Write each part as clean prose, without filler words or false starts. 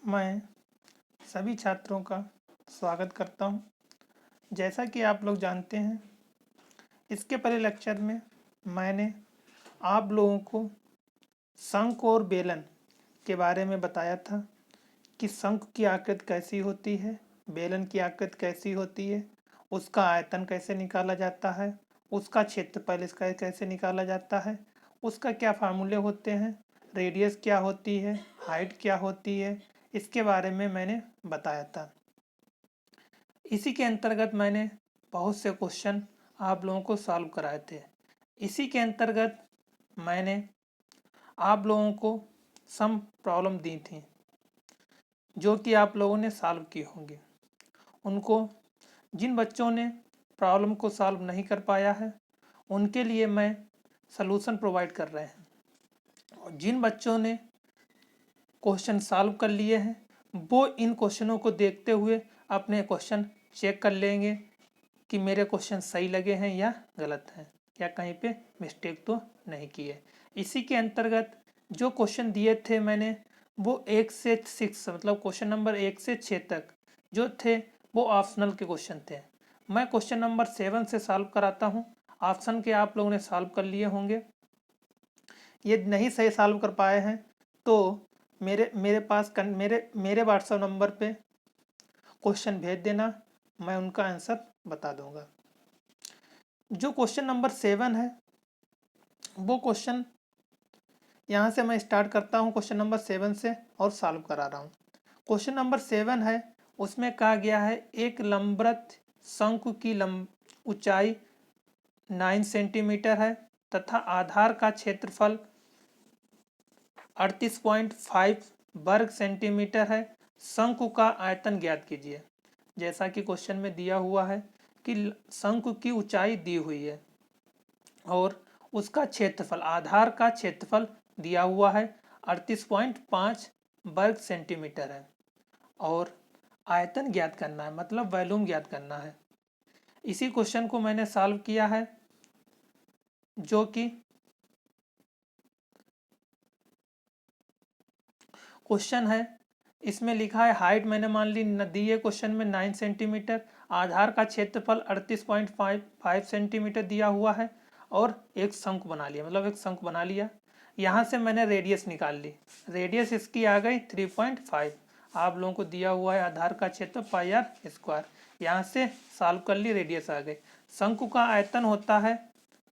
मैं सभी छात्रों का स्वागत करता हूं। जैसा कि आप लोग जानते हैं, इसके पहले लेक्चर में मैंने आप लोगों को शंख और बेलन के बारे में बताया था कि शंख की आकृति कैसी होती है, बेलन की आकृति कैसी होती है, उसका आयतन कैसे निकाला जाता है, उसका क्षेत्रफल इसका कैसे निकाला जाता है, उसका क्या फार्मूले होते हैं, रेडियस क्या होती है, हाइट क्या होती है, इसके बारे में मैंने बताया था। इसी के अंतर्गत मैंने बहुत से क्वेश्चन आप लोगों को सॉल्व कराए थे। इसी के अंतर्गत मैंने आप लोगों को सम प्रॉब्लम दी थी जो कि आप लोगों ने सॉल्व की होंगी। उनको जिन बच्चों ने प्रॉब्लम को सॉल्व नहीं कर पाया है उनके लिए मैं सलूशन प्रोवाइड कर रहे हैं, और जिन बच्चों ने क्वेश्चन सॉल्व कर लिए हैं वो इन क्वेश्चनों को देखते हुए अपने क्वेश्चन चेक कर लेंगे कि मेरे क्वेश्चन सही लगे हैं या गलत हैं, या कहीं पे मिस्टेक तो नहीं की है। इसी के अंतर्गत जो क्वेश्चन दिए थे मैंने वो 1 से 6 मतलब क्वेश्चन नंबर 1 से 6 तक जो थे वो ऑप्शनल के क्वेश्चन थे। मैं क्वेश्चन नंबर 7 से सॉल्व कराता हूँ। ऑप्शन के आप लोगों ने सॉल्व कर लिए होंगे। ये नहीं सही सॉल्व कर पाए हैं तो मेरे पास मेरे व्हाट्सएप नंबर पे क्वेश्चन भेज देना, मैं उनका आंसर बता दूंगा। जो क्वेश्चन नंबर 7 है वो क्वेश्चन यहाँ से मैं स्टार्ट करता हूँ क्वेश्चन नंबर 7 से और सॉल्व करा रहा हूँ। क्वेश्चन नंबर 7 है, उसमें कहा गया है एक लंबवृत्त शंकु की ऊंचाई 9 सेंटीमीटर है तथा आधार का क्षेत्रफल 38.5 वर्ग सेंटीमीटर है। शंकु का आयतन ज्ञात कीजिए। जैसा कि क्वेश्चन में दिया हुआ है कि शंकु की ऊंचाई दी हुई है और उसका क्षेत्रफल, आधार का क्षेत्रफल दिया हुआ है 38.5 वर्ग सेंटीमीटर है और आयतन ज्ञात करना है, मतलब वॉल्यूम ज्ञात करना है। इसी क्वेश्चन को मैंने सॉल्व किया है, जो कि क्वेश्चन है। इसमें लिखा है हाइट मैंने मान ली दी है क्वेश्चन में 9 सेंटीमीटर, आधार का क्षेत्रफल 38.5 सेंटीमीटर दिया हुआ है और एक शंख बना लिया, मतलब एक शंख बना लिया। यहाँ से मैंने रेडियस निकाल ली, रेडियस इसकी आ गई 3.5। आप लोगों को दिया हुआ है आधार का क्षेत्र पाई आर स्क्वायर, यहाँ से सॉल्व कर ली, रेडियस आ गई। शंकु का आयतन होता है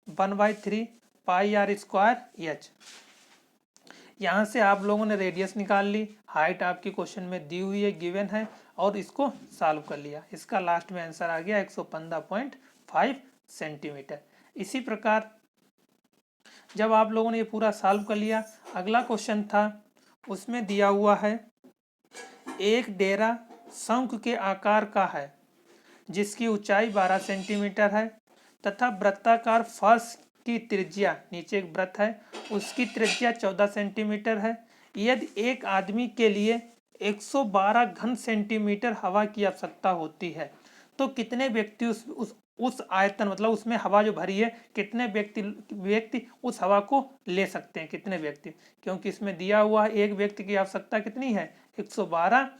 1/3 पाई आर स्क्वायर एच। यहाँ से आप लोगों ने रेडियस निकाल ली, हाइट आपकी क्वेश्चन में दी हुई है, गिवन है, और इसको सॉल्व कर लिया। इसका लास्ट में आंसर आ गया 115.5 सेंटीमीटर। इसी प्रकार जब आप लोगों ने ये पूरा सॉल्व कर लिया, अगला क्वेश्चन था, उसमें दिया हुआ है एक डेरा शंख के आकार का है जिसकी ऊंचाई 12 सेंटीमीटर है तथा वृत्ताकार फर्श की त्रिज्या, नीचे एक वृत्त है उसकी त्रिज्या 14 सेंटीमीटर है। यदि एक आदमी के लिए 112 घन सेंटीमीटर हवा की आवश्यकता होती है तो कितने व्यक्ति उस आयतन, मतलब उसमें हवा जो भरी है, कितने व्यक्ति उस हवा को ले सकते हैं, कितने व्यक्ति, क्योंकि इसमें दिया हुआ है एक व्यक्ति की आवश्यकता कितनी है, 112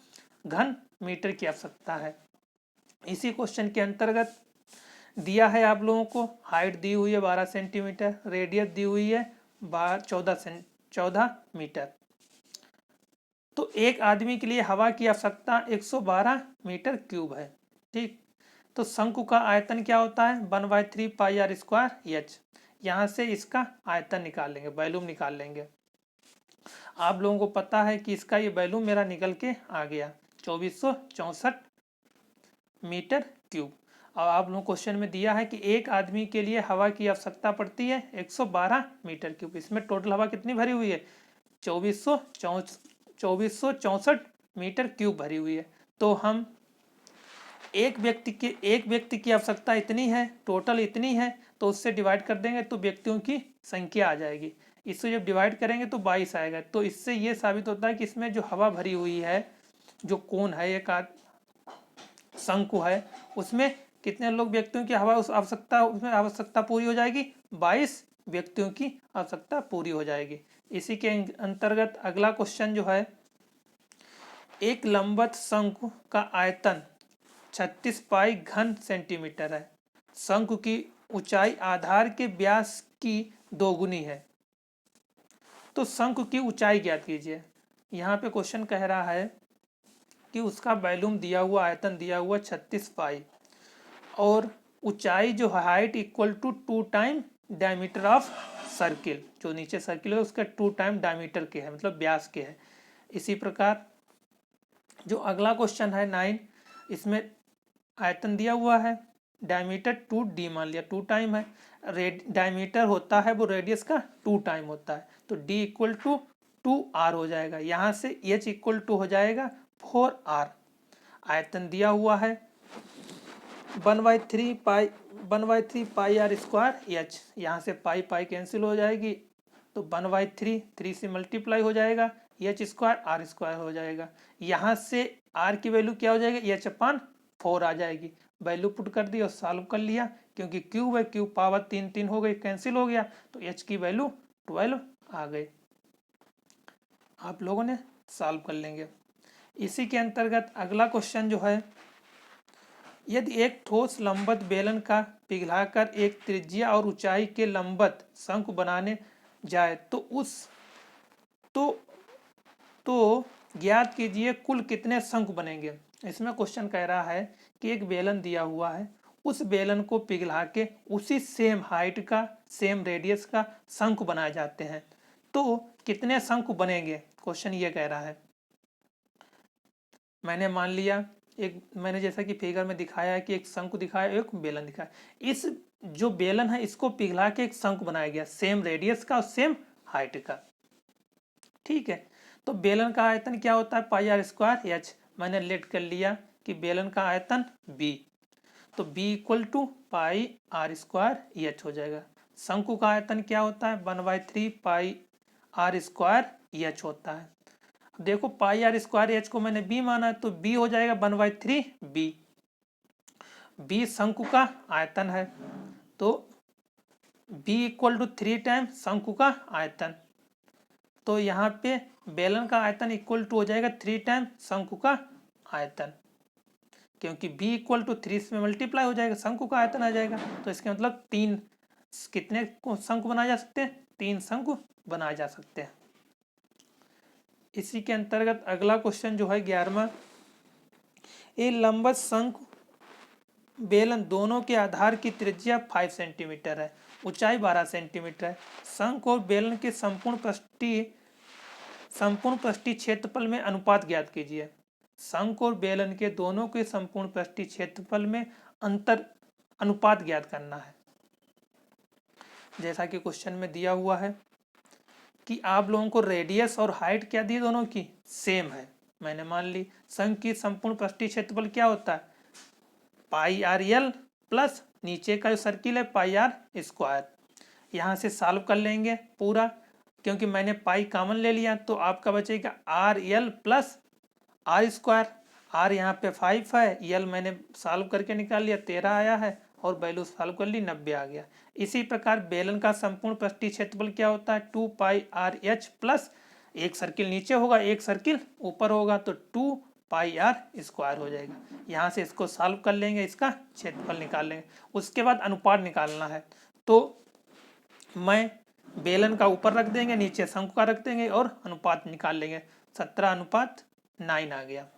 घन मीटर की आवश्यकता है। इसी क्वेश्चन के अंतर्गत दिया है आप लोगों को हाइट दी हुई है 12 सेंटीमीटर, रेडियस दी हुई है 14 मीटर। तो एक आदमी के लिए हवा की आवश्यकता 112 मीटर क्यूब है। ठीक, तो शंकु का आयतन क्या होता है 1/3 पाई आर स्क्वायर एच। यहाँ से इसका आयतन निकाल लेंगे, वॉल्यूम निकाल लेंगे। आप लोगों को पता है कि इसका ये वॉल्यूम मेरा निकल के आ गया 2464 मीटर क्यूब। और आप लोगों क्वेश्चन में दिया है कि एक आदमी के लिए हवा की आवश्यकता पड़ती है 112 मीटर क्यूब। इसमें टोटल हवा कितनी भरी हुई है 2464 मीटर क्यूब भरी हुई है। तो हम एक व्यक्ति की आवश्यकता इतनी है, टोटल इतनी है, तो उससे डिवाइड कर देंगे तो व्यक्तियों की संख्या आ जाएगी। इससे जब डिवाइड करेंगे तो 22 आएगा। तो इससे ये साबित होता है कि इसमें जो हवा भरी हुई है, जो कोन है, एक शंकु है, उसमें कितने लोग व्यक्तियों की हवा उसमें आवश्यकता पूरी हो जाएगी, 22 व्यक्तियों की आवश्यकता पूरी हो जाएगी। इसी के अंतर्गत अगला क्वेश्चन जो है, एक लंबवत शंकु का आयतन 36 पाई घन सेंटीमीटर है। शंकु की ऊंचाई आधार के व्यास की दोगुनी है, तो शंकु की ऊंचाई ज्ञात कीजिए। यहाँ पे क्वेश्चन कह रहा है कि उसका वॉल्यूम दिया हुआ, आयतन दिया हुआ 36 पाई, और ऊंचाई जो है height equal to 2 time diameter of circle, जो नीचे सर्किल है उसका 2 टाइम डायमीटर के है, मतलब व्यास के है। इसी प्रकार जो अगला क्वेश्चन है 9, इसमें आयतन दिया हुआ है, डायमीटर 2d मान लिया, 2 टाइम है, डायमीटर होता है वो रेडियस का 2 टाइम होता है, तो d इक्वल टू 2r हो जाएगा। यहाँ से h इक्वल टू हो जाएगा 4r। आयतन दिया हुआ है 1/3 पाई आर स्क्वायर एच, यहाँ से पाई पाई कैंसिल हो जाएगी, तो 1/3 3 से मल्टीप्लाई हो जाएगा, एच स्क्वायर आर स्क्वायर हो जाएगा। यहाँ से आर की वैल्यू क्या हो जाएगी, एच अपान 4 आ जाएगी। वैल्यू पुट कर दी और सॉल्व कर लिया, क्योंकि क्यूब है, क्यूब पावर 3 3 हो गई, कैंसिल हो गया, तो एच की वैल्यू 12 आ गई। आप लोगों ने सॉल्व कर लेंगे। इसी के अंतर्गत अगला क्वेश्चन जो है, यदि एक ठोस लंबवत बेलन का पिघलाकर एक त्रिज्या और ऊंचाई के लंबवत शंकु बनाने जाए तो ज्ञात कीजिए कुल कितने शंकु बनेंगे। इसमें क्वेश्चन कह रहा है कि एक बेलन दिया हुआ है, उस बेलन को पिघला के उसी सेम हाइट का, सेम रेडियस का शंकु बनाए जाते हैं, तो कितने शंकु बनेंगे, क्वेश्चन ये कह रहा है। मैंने मान लिया, मैंने जैसा कि फिगर में दिखाया है कि एक शंकु दिखाया, एक बेलन दिखाया, इस जो बेलन है इसको पिघला के एक शंकु बनाया गया, सेम रेडियस का और सेम हाइट का। ठीक है, तो बेलन का आयतन क्या होता है, पाई आर स्क्वायर एच। मैंने लेट कर लिया कि बेलन का आयतन बी, तो B equal to pi R square H हो जाएगा। शंकु का आयतन क्या होता है, 1/3 पाई आर स्क्वायर एच होता है। देखो पाई आर स्क्वायर एच को मैंने बी माना है, तो बी हो जाएगा 1/3 बी। बी शंकु का आयतन है, तो बी इक्वल टू 3 टाइम शंकु का आयतन, तो यहाँ पे बेलन का आयतन इक्वल टू हो जाएगा 3 टाइम शंकु का आयतन, क्योंकि b इक्वल टू 3 से मल्टीप्लाई हो जाएगा, शंकु का आयतन आ जाएगा। तो इसके मतलब 3 कितने शंकु बनाए जा सकते हैं, 3 शंकु बनाए जा सकते हैं। इसी के अंतर्गत अगला क्वेश्चन जो है 11वां, ये लंबवत शंकु बेलन दोनों के आधार की त्रिज्या 5 सेंटीमीटर है, ऊंचाई 12 सेंटीमीटर है। शंकु और बेलन के संपूर्ण पृष्ठीय क्षेत्रफल में अनुपात ज्ञात कीजिए। शंकु और बेलन के दोनों के संपूर्ण पृष्ठीय क्षेत्रफल में अनुपात ज्ञात करना है। जैसा कि क्वेश्चन में दिया हुआ है कि आप लोगों को रेडियस और हाइट क्या दी, दोनों की सेम है, मैंने मान ली। शंकु की संपूर्ण पृष्ठीय क्षेत्रफल क्या होता है, पाई आर एल प्लस नीचे का जो सर्किल है पाई आर स्क्वायर। यहाँ से सॉल्व कर लेंगे पूरा, क्योंकि मैंने पाई कॉमन ले लिया, तो आपका बचेगा R L plus R square. R यहाँ पे 5 है, एल मैंने सॉल्व करके निकाल लिया 13 आया है, और वैल्यू सॉल्व कर ली 90 आ गया। इसी प्रकार बेलन का संपूर्ण पृष्ठीय क्षेत्रफल क्या होता है, 2 पाई आर एच प्लस एक सर्किल नीचे होगा एक सर्किल ऊपर होगा, तो 2 पाई आर स्क्वायर हो जाएगा। यहाँ से इसको सॉल्व कर लेंगे, इसका क्षेत्रफल निकाल लेंगे। उसके बाद अनुपात निकालना है, तो मैं बेलन का ऊपर रख देंगे, नीचे शंकु का रख देंगे और अनुपात निकाल लेंगे। 17:9 आ गया।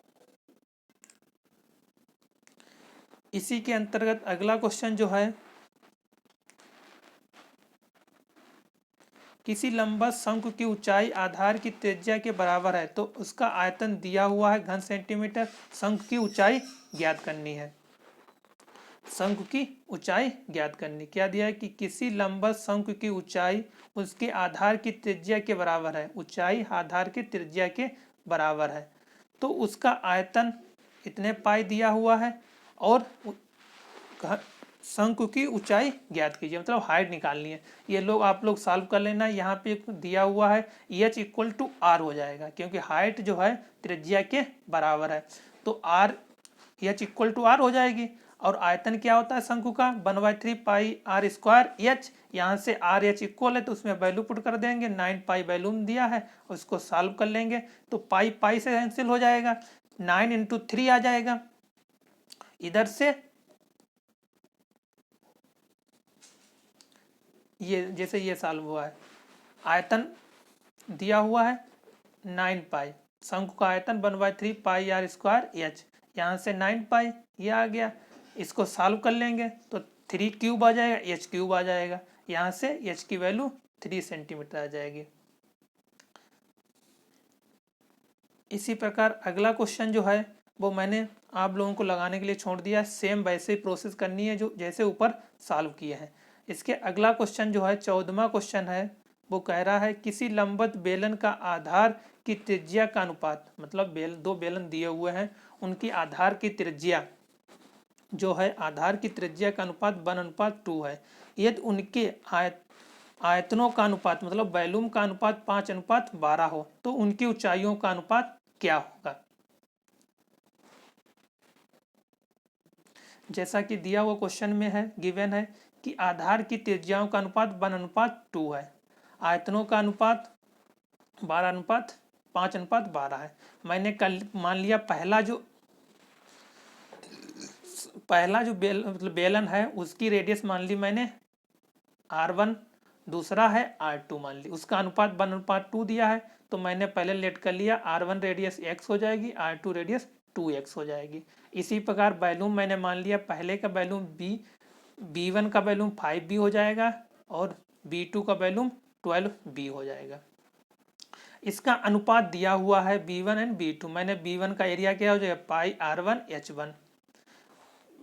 इसी के अंतर्गत अगला क्वेश्चन जो है, किसी लंबवत शंकु की ऊंचाई आधार की त्रिज्या के बराबर है, तो उसका आयतन दिया हुआ है घन सेंटीमीटर। शंकु की ऊंचाई ज्ञात करनी है, शंकु की ऊंचाई ज्ञात करनी। क्या दिया है कि किसी लंबवत शंकु की ऊंचाई उसके आधार की त्रिज्या के बराबर है, ऊंचाई आधार की त्रिज्या के बराबर है, तो उसका आयतन इतने पाई दिया हुआ है, और शंकु की ऊंचाई ज्ञात कीजिए, मतलब हाइट निकालनी है। ये लोग आप लोग सॉल्व कर लेना। यहाँ पे दिया हुआ है एच इक्वल टू आर हो जाएगा, क्योंकि हाइट जो है त्रिज्या के बराबर है, तो R H equal to R हो जाएगी। और आयतन क्या होता है शंकु का 1/3 पाई आर स्क्वायर एच। यहाँ से आर एच इक्वल है तो उसमें वैल्यू पुट कर देंगे, 9 पाई वैल्यू दिया है, उसको सॉल्व कर लेंगे तो पाई पाई से कैंसिल हो जाएगा, 9 इंटू 3 आ जाएगा। इधर से ये जैसे ये सॉल्व हुआ है, आयतन दिया हुआ है 9 पाई, शंकु का आयतन 1/3 पाई आर स्क्वायर एच, यहाँ से 9 पाई ये आ गया, इसको सॉल्व कर लेंगे तो 3 क्यूब आ जाएगा, एच क्यूब आ जाएगा, यहाँ से एच की वैल्यू 3 सेंटीमीटर आ जाएगी। इसी प्रकार अगला क्वेश्चन जो है वो मैंने आप लोगों को लगाने के लिए छोड़ दिया है, सेम वैसे ही प्रोसेस करनी है जो जैसे ऊपर सॉल्व किए हैं। इसके अगला क्वेश्चन जो है 14वां क्वेश्चन है, वो कह रहा है किसी लंबवत बेलन का आधार की त्रिज्या का अनुपात, मतलब दो बेलन दिए हुए हैं, उनकी आधार की त्रिज्या जो है, आधार की त्रिज्या का अनुपात 1:2 है। यदि उनके आयतनों का अनुपात मतलब वैल्यूम का अनुपात 5:12 हो तो उनकी ऊंचाइयों का अनुपात क्या होगा। जैसा कि दिया हुआ क्वेश्चन में है, गिवन है कि आधार की त्रिज्याओं का अनुपात 1:2 है, आयतनों का अनुपात 5:12 है। मैंने कल मान लिया पहला जो बेलन है उसकी रेडियस मान ली मैंने R1, दूसरा है R2 मान ली, उसका अनुपात 1:2 दिया है तो मैंने पहले लेट कर लिया, R1 रेडियस x हो जाएगी, R2 रेडियस 2x हो जाएगी। इसी प्रकार वैल्यूम मैंने मान लिया, पहले का वैल्यूम B1 का वैल्यूम 5B हो जाएगा और B2 का वैल्यूम 12B हो जाएगा। इसका अनुपात दिया हुआ है B1 एंड B2, मैंने B1 का एरिया क्या हो जाएगा पाई R1 H1,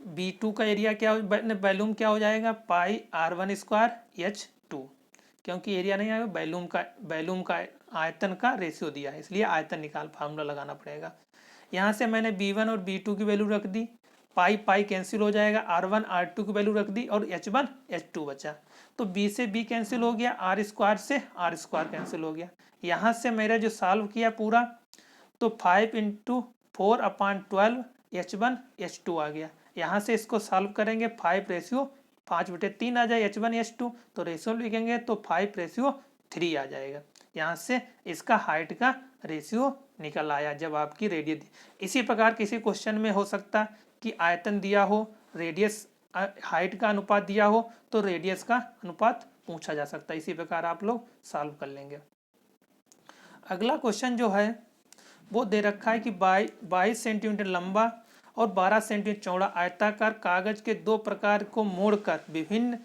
B2 का एरिया क्या वैल्यूम क्या हो जाएगा पाई R1 स्क्वायर H2, क्योंकि एरिया नहीं आएगा, वैल्यूम का आयतन का रेशियो दिया है इसलिए आयतन निकाल फार्मूला लगाना पड़ेगा। यहाँ से मैंने B1 और B2 की वैल्यू रख दी, पाई पाई कैंसिल हो जाएगा, R1 R2 की वैल्यू रख दी और H1 H2 बचा, तो B से B कैंसिल हो गया, R स्क्वायर से R स्क्वायर कैंसिल हो गया। यहाँ से मेरा जो सॉल्व किया पूरा तो 5 × 4/12 H1 H2 आ गया। यहाँ से इसको सॉल्व करेंगे 5:3 आ जाए H1 H2, तो रेशियो लिखेंगे तो 5:3 आ जाएगा। यहाँ से इसका हाइट का रेशियो निकल आया जब आपकी रेडियस। इसी प्रकार किसी क्वेश्चन में हो सकता कि आयतन दिया हो, रेडियस हाइट का अनुपात दिया हो तो रेडियस का अनुपात पूछा जा सकता है, इसी प्रकार आप लोग सॉल्व कर लेंगे। अगला क्वेश्चन जो है वो दे रखा है कि 22 सेंटीमीटर लंबा और 12 सेंटीमीटर चौड़ा आयताकार कागज के दो प्रकार को मोड़कर विभिन्न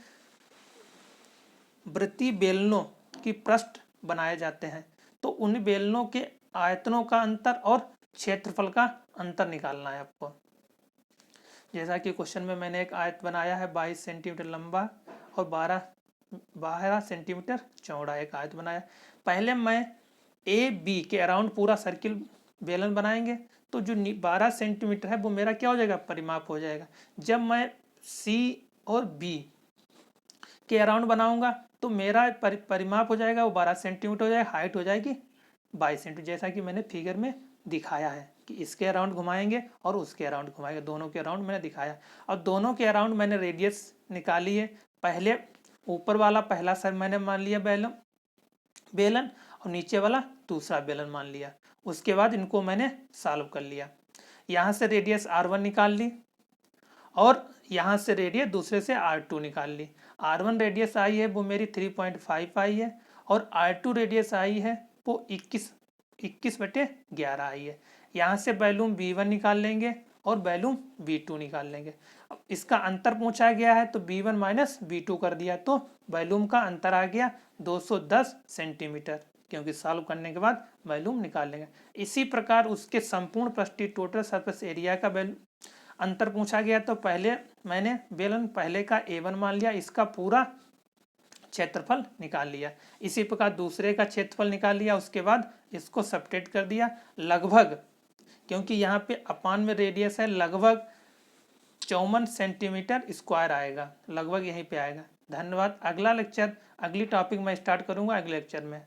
वृत्तीय बेलनों की पृष्ठ बनाए जाते हैं, तो उन बेलनों के आयतनों का अंतर और क्षेत्रफल का अंतर निकालना है आपको। जैसा कि क्वेश्चन में मैंने एक आयत बनाया है 22 सेंटीमीटर लंबा और 12 सेंटीमीटर चौड़ा एक आयत बनाया। पहले मैं AB के अराउंड पूरा सर्किल बेलन बनाएंगे तो जो 12 सेंटीमीटर है वो मेरा क्या हो जाएगा परिमाप हो जाएगा। जब मैं C और B के अराउंड बनाऊंगा तो मेरा परिमाप हो जाएगा वो 12 सेंटीमीटर हो जाएगा, हाइट हो जाएगी 22 सेंटीमीटर, जैसा कि मैंने फिगर में दिखाया है कि इसके अराउंड घुमाएंगे और उसके अराउंड घुमाएंगे, दोनों के अराउंड मैंने दिखाया। और दोनों के अराउंड मैंने रेडियस निकाली है, पहले ऊपर वाला पहला सर मैंने मान लिया बेलन और नीचे वाला दूसरा बेलन मान लिया, उसके बाद इनको मैंने सॉल्व कर लिया। यहाँ से रेडियस R1 निकाल ली और यहाँ से रेडियस दूसरे से R2 निकाल ली। R1 रेडियस आई है वो मेरी 3.5 आई है और R2 रेडियस आई है वो 21/11 आई है। यहाँ से वैल्यूम B1 निकाल लेंगे और वैल्यूम B2 निकाल लेंगे। अब इसका अंतर पूछा गया है तो B1 माइनस B2 कर दिया तो वैल्यूम का अंतर आ गया 210 सेंटीमीटर, क्योंकि सॉल्व करने के बाद वैल्यूम निकाल लेंगे। इसी प्रकार उसके संपूर्ण पृष्ठीय टोटल सरफेस एरिया का अंतर पूछा गया तो पहले मैंने बेलन पहले का A1 मान लिया, इसका पूरा क्षेत्रफल निकाल लिया। इसी प्रकार दूसरे का क्षेत्रफल निकाल लिया, उसके बाद इसको सब्ट्रैक्ट कर दिया लगभग, क्योंकि यहाँ पे अपान में रेडियस है, लगभग 54 सेंटीमीटर स्क्वायर आएगा, लगभग यहीं पे आएगा। धन्यवाद। अगला लेक्चर अगली टॉपिक मैं स्टार्ट करूँगा अगले लेक्चर में।